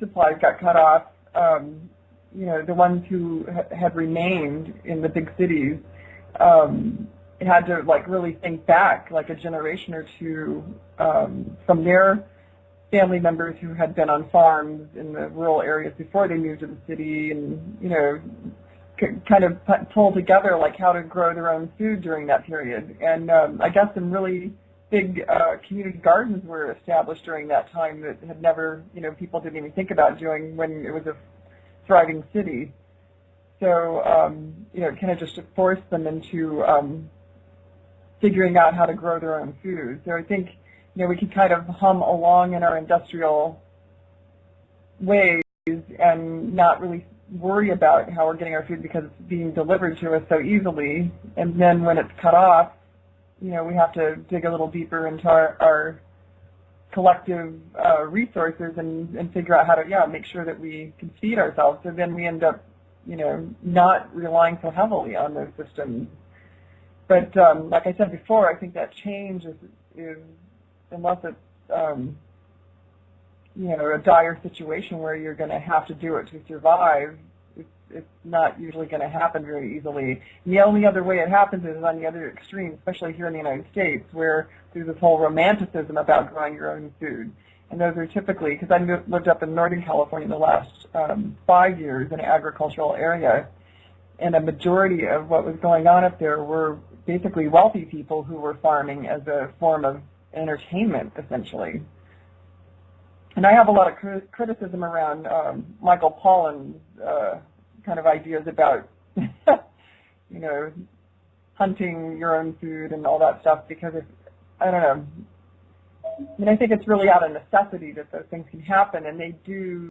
supplies got cut off, the ones who had remained in the big cities had to really think back like a generation or two from their family members who had been on farms in the rural areas before they moved to the city, and kind of pull together like how to grow their own food during that period. And I guess some really big community gardens were established during that time that had never, people didn't even think about doing when it was a thriving city. So, it kind of just forced them into figuring out how to grow their own food. So I think, we can kind of hum along in our industrial ways and not really worry about how we're getting our food because it's being delivered to us so easily. And then when it's cut off, we have to dig a little deeper into our collective resources and figure out how to, make sure that we can feed ourselves. So then we end up, not relying so heavily on those systems. But like I said before, I think that change is unless it's, a dire situation where you're going to have to do it to survive, it's not usually going to happen very easily. And the only other way it happens is on the other extreme, especially here in the United States, where there's this whole romanticism about growing your own food. And those are typically, because I lived up in Northern California the last 5 years in an agricultural area, and a majority of what was going on up there were basically wealthy people who were farming as a form of entertainment, essentially. And I have a lot of criticism around Michael Pollan's kind of ideas about, hunting your own food and all that stuff, because I don't know. I think it's really out of necessity that those things can happen, and they do